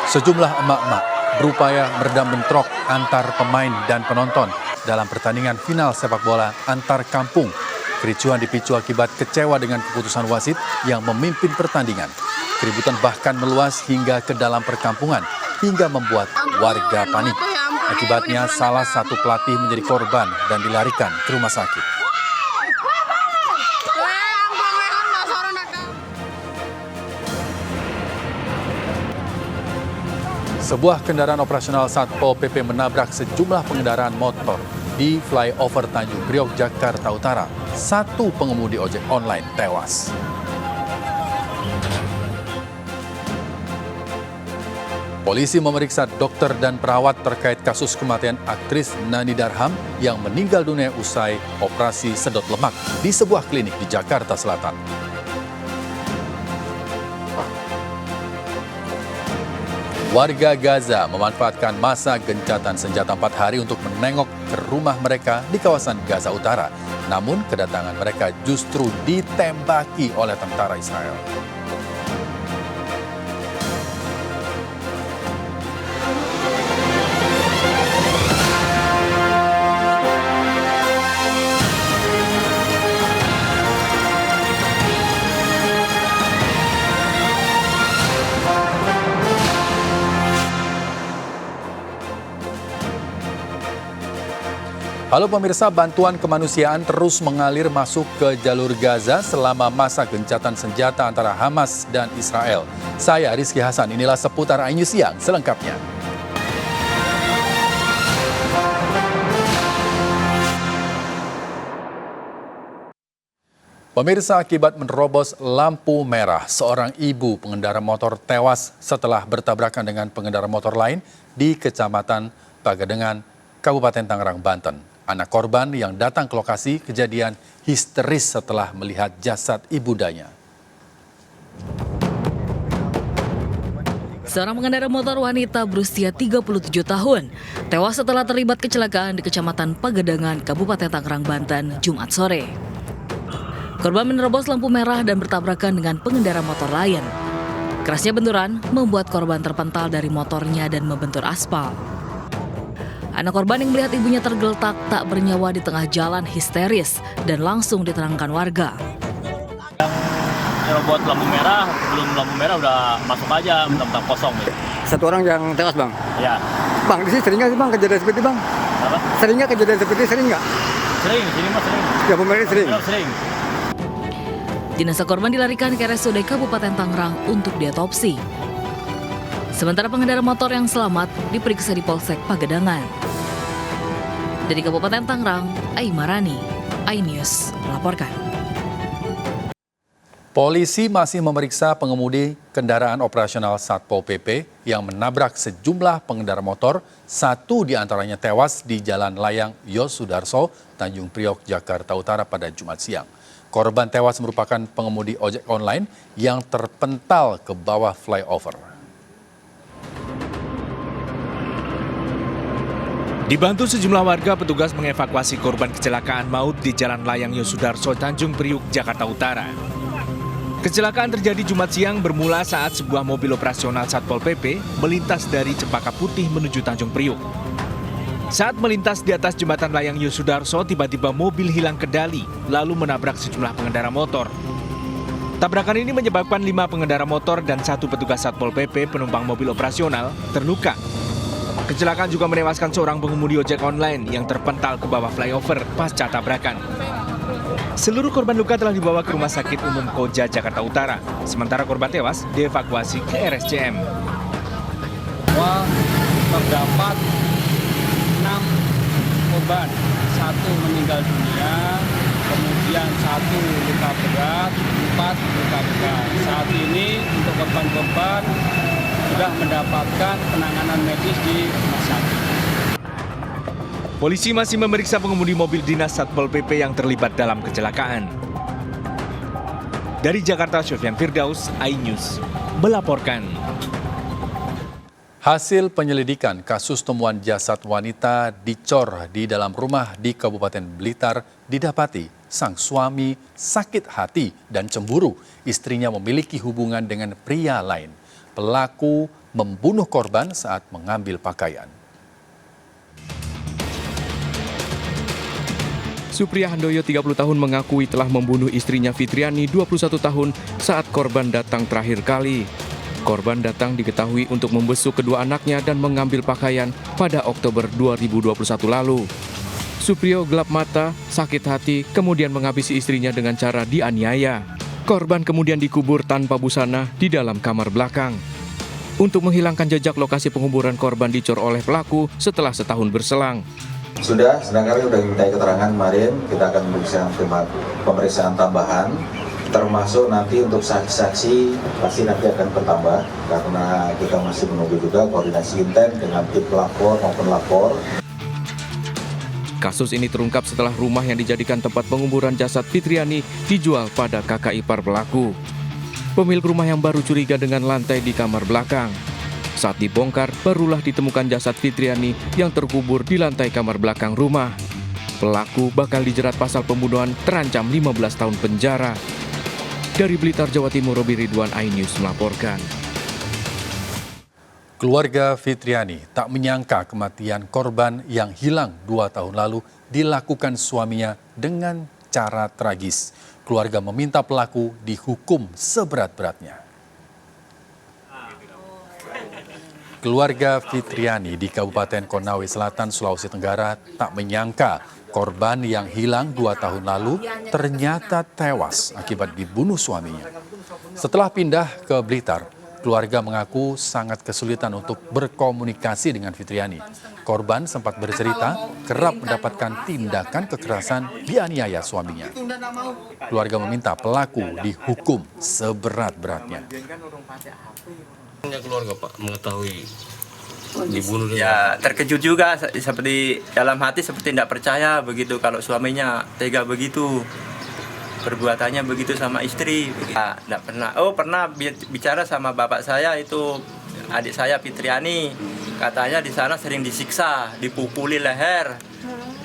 Sejumlah emak-emak berupaya meredam bentrok antar pemain dan penonton dalam pertandingan final sepak bola antar kampung. Kericuhan dipicu akibat kecewa dengan keputusan wasit yang memimpin pertandingan. Keributan bahkan meluas hingga ke dalam perkampungan hingga membuat warga panik. Akibatnya salah satu pelatih menjadi korban dan dilarikan ke rumah sakit. Sebuah kendaraan operasional Satpol PP menabrak sejumlah pengendaraan motor di flyover Tanjung Priok, Jakarta Utara. Satu pengemudi ojek online tewas. Polisi memeriksa dokter dan perawat terkait kasus kematian aktris Nani Darham yang meninggal dunia usai operasi sedot lemak di sebuah klinik di Jakarta Selatan. Warga Gaza memanfaatkan masa gencatan senjata 4 hari untuk menengok ke rumah mereka di kawasan Gaza Utara. Namun kedatangan mereka justru ditembaki oleh tentara Israel. Halo pemirsa, bantuan kemanusiaan terus mengalir masuk ke jalur Gaza selama masa gencatan senjata antara Hamas dan Israel. Saya Rizky Hasan, inilah seputar iNews Siang selengkapnya. Pemirsa, akibat menerobos lampu merah, seorang ibu pengendara motor tewas setelah bertabrakan dengan pengendara motor lain di Kecamatan Pagadengan, Kabupaten Tangerang, Banten. Anak korban yang datang ke lokasi kejadian histeris setelah melihat jasad ibundanya. Seorang pengendara motor wanita berusia 37 tahun tewas setelah terlibat kecelakaan di Kecamatan Pagadengan, Kabupaten Tangerang, Banten, Jumat sore. Korban menerobos lampu merah dan bertabrakan dengan pengendara motor lain. Kerasnya benturan membuat korban terpental dari motornya dan membentur aspal. Anak korban yang melihat ibunya tergeletak tak bernyawa di tengah jalan histeris dan langsung diterangkan warga. Yang buat lampu merah, belum lampu merah udah masuk aja, mentang-mentang kosong. Gitu. Satu orang yang tewas, Bang? Ya. Bang, di sini sering nggak sih, Bang, kejadian seperti Bang? Apa? Sering nggak kejadian seperti sering nggak? Sering, sini mah sering. Ya, pemerintah sering? Sering. Jenazah korban dilarikan ke RSUD Kabupaten Tangerang untuk diotopsi. Sementara pengendara motor yang selamat diperiksa di Polsek Pagadengan. Dari Kabupaten Tangerang, Aimarani, iNews melaporkan. Polisi masih memeriksa pengemudi kendaraan operasional Satpol PP yang menabrak sejumlah pengendara motor, satu diantaranya tewas di Jalan Layang Yosudarso, Tanjung Priok, Jakarta Utara pada Jumat siang. Korban tewas merupakan pengemudi ojek online yang terpental ke bawah flyover. Dibantu sejumlah warga, petugas mengevakuasi korban kecelakaan maut di Jalan Layang Yosudarso, Tanjung Priok, Jakarta Utara. Kecelakaan terjadi Jumat siang bermula saat sebuah mobil operasional Satpol PP melintas dari Cempaka Putih menuju Tanjung Priok. Saat melintas di atas jembatan Layang Yosudarso, tiba-tiba mobil hilang kendali, lalu menabrak sejumlah pengendara motor. Tabrakan ini menyebabkan 5 pengendara motor dan 1 petugas Satpol PP penumpang mobil operasional terluka. Kecelakaan juga menewaskan seorang pengemudi ojek online yang terpental ke bawah flyover pasca tabrakan. Seluruh korban luka telah dibawa ke Rumah Sakit Umum Koja, Jakarta Utara. Sementara korban tewas dievakuasi ke RSCM. Terdapat 6 korban, 1 meninggal dunia, kemudian 1 luka berat, 4 luka berat. Saat ini untuk korban-korban sudah mendapatkan penanganan medis di rumah sakit. Polisi masih memeriksa pengemudi mobil dinas Satpol PP yang terlibat dalam kecelakaan. Dari Jakarta, Sofyan Firdaus, iNews melaporkan. Hasil penyelidikan kasus temuan jasad wanita dicor di dalam rumah di Kabupaten Blitar didapati sang suami sakit hati dan cemburu istrinya memiliki hubungan dengan pria lain. pelaku membunuh korban saat mengambil pakaian. Supriya Handoyo 30 tahun mengakui telah membunuh istrinya Fitriani 21 tahun saat korban datang terakhir kali. Korban datang diketahui untuk membesuk kedua anaknya dan mengambil pakaian pada Oktober 2021 lalu. Supriyo gelap mata, sakit hati, kemudian menghabisi istrinya dengan cara dianiaya. Korban kemudian dikubur tanpa busana di dalam kamar belakang. Untuk menghilangkan jejak lokasi penguburan korban dicor oleh pelaku setelah setahun berselang. Sudah, sedangkan sudah diminta keterangan kemarin, kita akan pemeriksaan tambahan, termasuk nanti untuk saksi-saksi pasti nanti akan bertambah, karena kita masih menunggu juga koordinasi intens dengan tim pelapor maupun lapor. Kasus ini terungkap setelah rumah yang dijadikan tempat penguburan jasad Fitriani dijual pada kakak ipar pelaku. Pemilik rumah yang baru curiga dengan lantai di kamar belakang. Saat dibongkar, barulah ditemukan jasad Fitriani yang terkubur di lantai kamar belakang rumah. Pelaku bakal dijerat pasal pembunuhan terancam 15 tahun penjara. Dari Blitar, Jawa Timur, Robi Ridwan, iNews melaporkan. Keluarga Fitriani tak menyangka kematian korban yang hilang 2 tahun lalu dilakukan suaminya dengan cara tragis. Keluarga meminta pelaku dihukum seberat-beratnya. Keluarga Fitriani di Kabupaten Konawe Selatan, Sulawesi Tenggara tak menyangka korban yang hilang 2 tahun lalu ternyata tewas akibat dibunuh suaminya. Setelah pindah ke Blitar, keluarga mengaku sangat kesulitan untuk berkomunikasi dengan Fitriani. Korban sempat bercerita kerap mendapatkan tindakan kekerasan dianiaya suaminya. Keluarga meminta pelaku dihukum seberat-beratnya. Keluarga Pak mengetahui dibunuh ya terkejut juga, seperti dalam hati seperti tidak percaya begitu kalau suaminya tega begitu, perbuatannya begitu sama istri. Tidak pernah. Pernah bicara sama bapak saya, itu adik saya Fitriani, katanya di sana sering disiksa, dipukuli leher,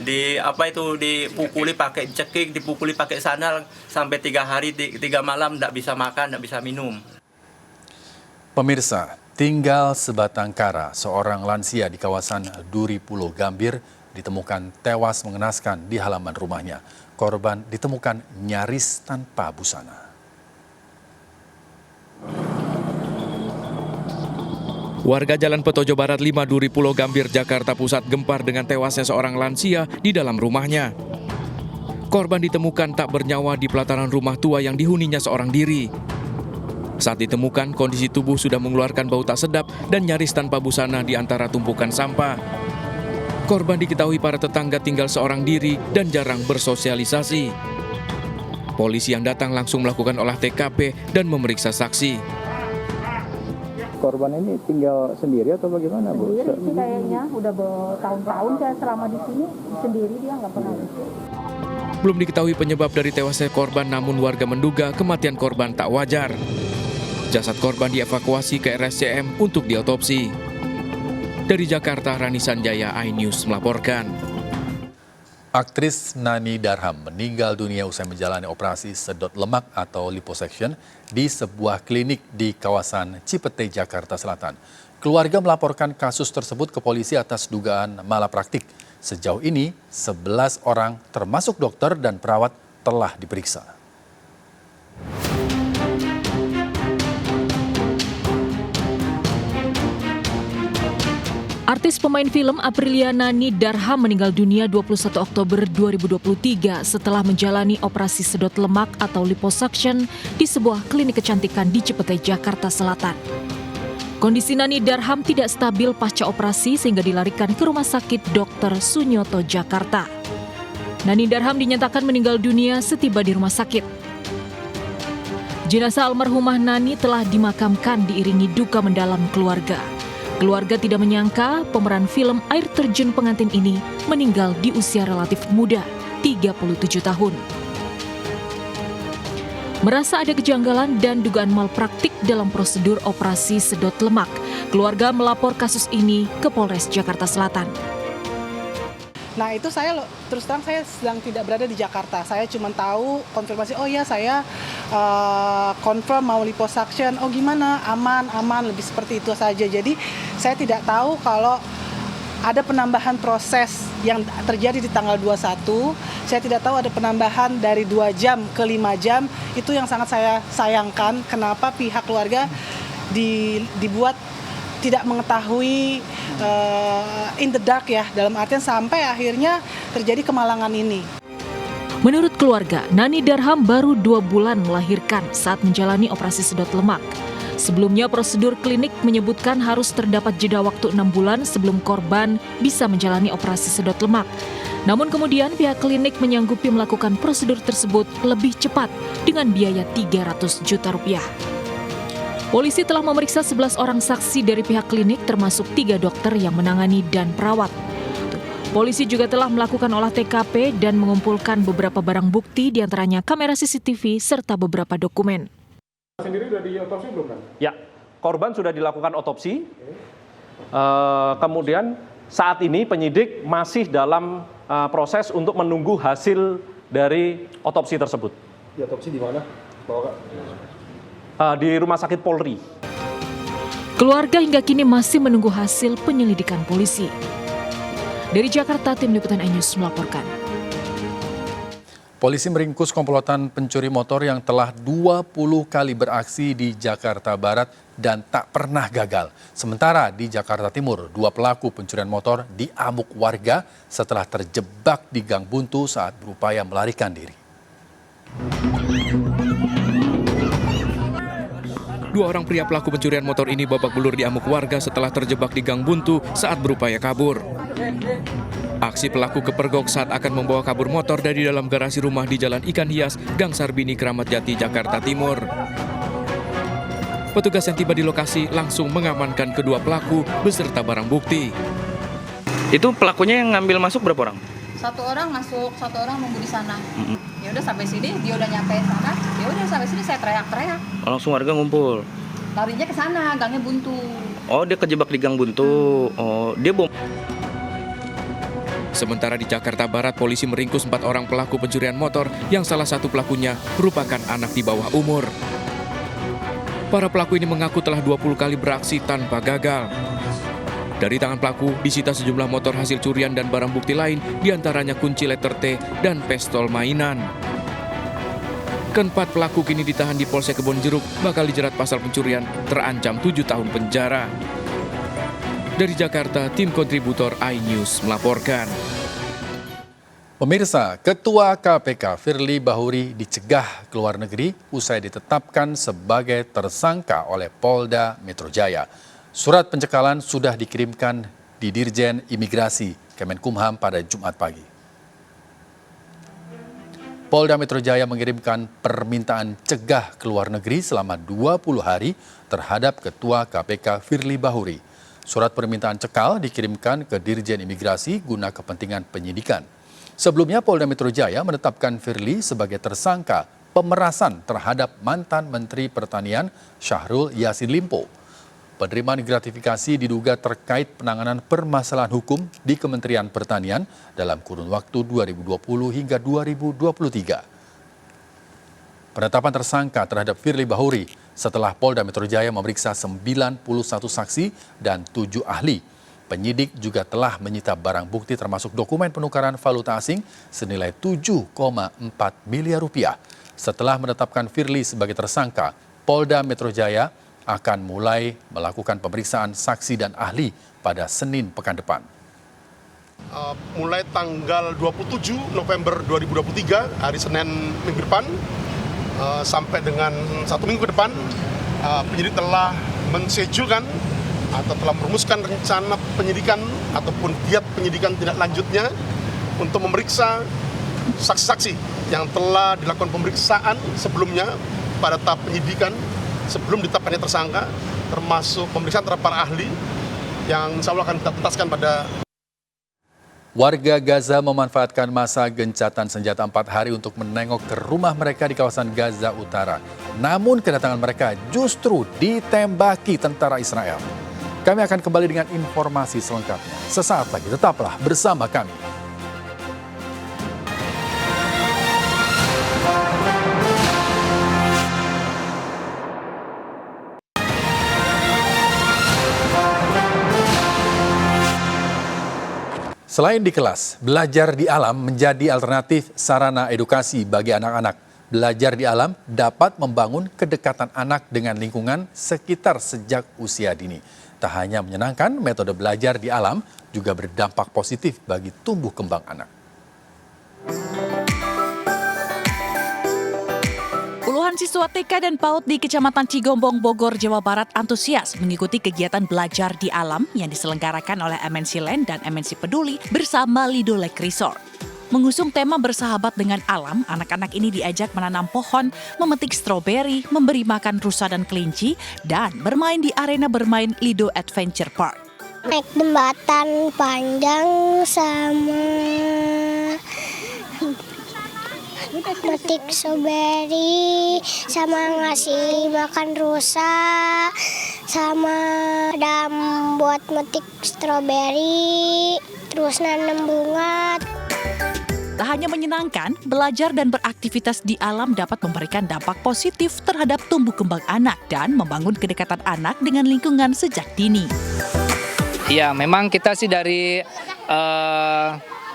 dipukuli pakai cekik, dipukuli pakai sandal sampai 3 hari 3 malam tidak bisa makan, tidak bisa minum. Pemirsa, tinggal sebatang kara, seorang lansia di kawasan Duri Pulau Gambir ditemukan tewas mengenaskan di halaman rumahnya. Korban ditemukan nyaris tanpa busana. Warga Jalan Petojo Barat 5 Duri Pulau Gambir, Jakarta Pusat gempar dengan tewasnya seorang lansia di dalam rumahnya. Korban ditemukan tak bernyawa di pelataran rumah tua yang dihuninya seorang diri. Saat ditemukan, kondisi tubuh sudah mengeluarkan bau tak sedap dan nyaris tanpa busana di antara tumpukan sampah. Korban diketahui para tetangga tinggal seorang diri dan jarang bersosialisasi. Polisi yang datang langsung melakukan olah TKP dan memeriksa saksi. Korban ini tinggal sendiri atau bagaimana, Bu? Sendiri sih kayaknya, udah bertahun-tahun saya selama di sini sendiri, dia nggak pernah. Belum diketahui penyebab dari tewasnya korban, namun warga menduga kematian korban tak wajar. Jasad korban dievakuasi ke RSCM untuk diotopsi. Dari Jakarta, Rani Sanjaya, iNews melaporkan. Aktris Nani Darham meninggal dunia usai menjalani operasi sedot lemak atau liposuction di sebuah klinik di kawasan Cipete, Jakarta Selatan. Keluarga melaporkan kasus tersebut ke polisi atas dugaan malapraktik. Sejauh ini, 11 orang termasuk dokter dan perawat telah diperiksa. Artis pemain film Aprilia Nani Darham meninggal dunia 21 Oktober 2023 setelah menjalani operasi sedot lemak atau liposuction di sebuah klinik kecantikan di Cipete, Jakarta Selatan. Kondisi Nani Darham tidak stabil pasca operasi sehingga dilarikan ke Rumah Sakit Dr. Sunyoto, Jakarta. Nani Darham dinyatakan meninggal dunia setiba di rumah sakit. Jenazah almarhumah Nani telah dimakamkan diiringi duka mendalam keluarga. Keluarga tidak menyangka pemeran film Air Terjun Pengantin ini meninggal di usia relatif muda, 37 tahun. Merasa ada kejanggalan dan dugaan malpraktik dalam prosedur operasi sedot lemak, keluarga melapor kasus ini ke Polres Jakarta Selatan. Nah itu terus terang saya sedang tidak berada di Jakarta. Saya cuma tahu konfirmasi, oh ya saya confirm mau liposuction, oh gimana, aman, lebih seperti itu saja. Jadi saya tidak tahu kalau ada penambahan proses yang terjadi di tanggal 21, saya tidak tahu ada penambahan dari 2 jam ke 5 jam, itu yang sangat saya sayangkan, kenapa pihak keluarga dibuat tidak mengetahui in the dark ya, dalam artian sampai akhirnya terjadi kemalangan ini. Menurut keluarga, Nani Darham baru 2 bulan melahirkan saat menjalani operasi sedot lemak. Sebelumnya prosedur klinik menyebutkan harus terdapat jeda waktu 6 bulan sebelum korban bisa menjalani operasi sedot lemak. Namun kemudian pihak klinik menyanggupi melakukan prosedur tersebut lebih cepat dengan biaya 300 juta rupiah. Polisi telah memeriksa 11 orang saksi dari pihak klinik termasuk 3 dokter yang menangani dan perawat. Polisi juga telah melakukan olah TKP dan mengumpulkan beberapa barang bukti diantaranya kamera CCTV serta beberapa dokumen. Sendiri sudah diotopsi belum kan? Ya, korban sudah dilakukan otopsi. Kemudian saat ini penyidik masih dalam proses untuk menunggu hasil dari otopsi tersebut. Diotopsi di mana? Di Rumah Sakit Polri. Keluarga hingga kini masih menunggu hasil penyelidikan polisi. Dari Jakarta, Tim Liputan iNews melaporkan. Polisi meringkus komplotan pencuri motor yang telah 20 kali beraksi di Jakarta Barat dan tak pernah gagal. Sementara di Jakarta Timur, 2 pelaku pencurian motor diamuk warga setelah terjebak di gang buntu saat berupaya melarikan diri. 2 orang pria pelaku pencurian motor ini babak belur diamuk warga setelah terjebak di gang buntu saat berupaya kabur. Aksi pelaku kepergok saat akan membawa kabur motor dari dalam garasi rumah di Jalan Ikan Hias, Gang Sarbini, Kramat Jati, Jakarta Timur. Petugas yang tiba di lokasi langsung mengamankan kedua pelaku beserta barang bukti. Itu pelakunya yang ngambil masuk berapa orang? 1 orang masuk, 1 orang nunggu di sana. Ya udah sampai sini, dia udah nyampe sana. Ya udah sampai sini saya teriak-teriak. Langsung warga ngumpul. Larinya ke sana, gangnya buntu. Oh, dia kejebak di gang buntu. Oh, dia bom. Sementara di Jakarta Barat, polisi meringkus 4 orang pelaku pencurian motor yang salah satu pelakunya merupakan anak di bawah umur. Para pelaku ini mengaku telah 20 kali beraksi tanpa gagal. Dari tangan pelaku disita sejumlah motor hasil curian dan barang bukti lain, diantaranya kunci letter T dan pistol mainan. Keempat pelaku kini ditahan di Polsek Kebonjeruk, bakal dijerat pasal pencurian, terancam 7 tahun penjara. Dari Jakarta, tim kontributor iNews melaporkan. Pemirsa, Ketua KPK Firly Bahuri dicegah ke luar negeri usai ditetapkan sebagai tersangka oleh Polda Metro Jaya. Surat pencekalan sudah dikirimkan di Dirjen Imigrasi Kemenkumham pada Jumat pagi. Polda Metro Jaya mengirimkan permintaan cegah ke luar negeri selama 20 hari terhadap Ketua KPK Firly Bahuri. Surat permintaan cekal dikirimkan ke Dirjen Imigrasi guna kepentingan penyidikan. Sebelumnya Polda Metro Jaya menetapkan Firly sebagai tersangka pemerasan terhadap mantan Menteri Pertanian Syahrul Yassin Limpo. Penerimaan gratifikasi diduga terkait penanganan permasalahan hukum di Kementerian Pertanian dalam kurun waktu 2020 hingga 2023. Penetapan tersangka terhadap Firly Bahuri setelah Polda Metro Jaya memeriksa 91 saksi dan 7 ahli. Penyidik juga telah menyita barang bukti termasuk dokumen penukaran valuta asing senilai 7,4 miliar rupiah. Setelah menetapkan Firly sebagai tersangka, Polda Metro Jaya akan mulai melakukan pemeriksaan saksi dan ahli pada Senin pekan depan. Mulai tanggal 27 November 2023, hari Senin minggu depan, sampai dengan 1 minggu ke depan, penyidik telah mensejulkan atau telah merumuskan rencana penyidikan ataupun giat penyidikan tindak lanjutnya untuk memeriksa saksi-saksi yang telah dilakukan pemeriksaan sebelumnya pada tahap penyidikan sebelum ditetapkannya tersangka, termasuk pemeriksaan terhadap para ahli yang insya Allah akan kita tuntaskan pada. Warga Gaza memanfaatkan masa gencatan senjata 4 hari untuk menengok ke rumah mereka di kawasan Gaza Utara. Namun kedatangan mereka justru ditembaki tentara Israel. Kami akan kembali dengan informasi selengkapnya. Sesaat lagi, tetaplah bersama kami. Selain di kelas, belajar di alam menjadi alternatif sarana edukasi bagi anak-anak. Belajar di alam dapat membangun kedekatan anak dengan lingkungan sekitar sejak usia dini. Tak hanya menyenangkan, metode belajar di alam juga berdampak positif bagi tumbuh kembang anak. Puluhan siswa TK dan PAUD di Kecamatan Cigombong, Bogor, Jawa Barat antusias mengikuti kegiatan belajar di alam yang diselenggarakan oleh MNC Land dan MNC Peduli bersama Lido Lake Resort. Mengusung tema bersahabat dengan alam, anak-anak ini diajak menanam pohon, memetik stroberi, memberi makan rusa dan kelinci, dan bermain di arena bermain Lido Adventure Park. Naik jembatan panjang sama metik stroberi, sama ngasih makan rusa, sama dam buat metik stroberi, terus nanam bunga. Tak hanya menyenangkan, belajar dan beraktivitas di alam dapat memberikan dampak positif terhadap tumbuh kembang anak dan membangun kedekatan anak dengan lingkungan sejak dini. Ya, memang kita sih dari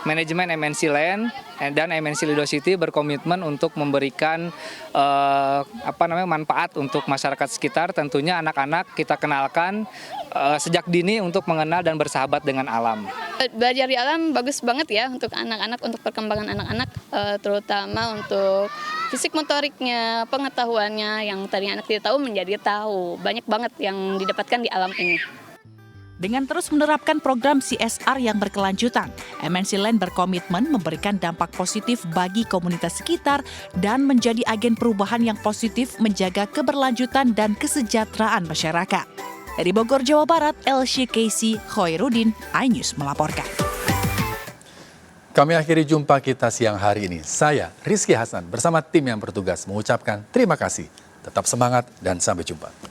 manajemen MNC Land dan MNC Lido City berkomitmen untuk memberikan manfaat untuk masyarakat sekitar. Tentunya anak-anak kita kenalkan sejak dini untuk mengenal dan bersahabat dengan alam. Belajar di alam bagus banget ya untuk anak-anak, untuk perkembangan anak-anak, terutama untuk fisik motoriknya, pengetahuannya yang tadinya anak tidak tahu menjadi tahu. Banyak banget yang didapatkan di alam ini. Dengan terus menerapkan program CSR yang berkelanjutan, MNC Land berkomitmen memberikan dampak positif bagi komunitas sekitar dan menjadi agen perubahan yang positif menjaga keberlanjutan dan kesejahteraan masyarakat. Dari Bogor, Jawa Barat, Elsie Casey Khoirudin, iNews melaporkan. Kami akhiri jumpa kita siang hari ini. Saya, Rizky Hasan, bersama tim yang bertugas mengucapkan terima kasih. Tetap semangat dan sampai jumpa.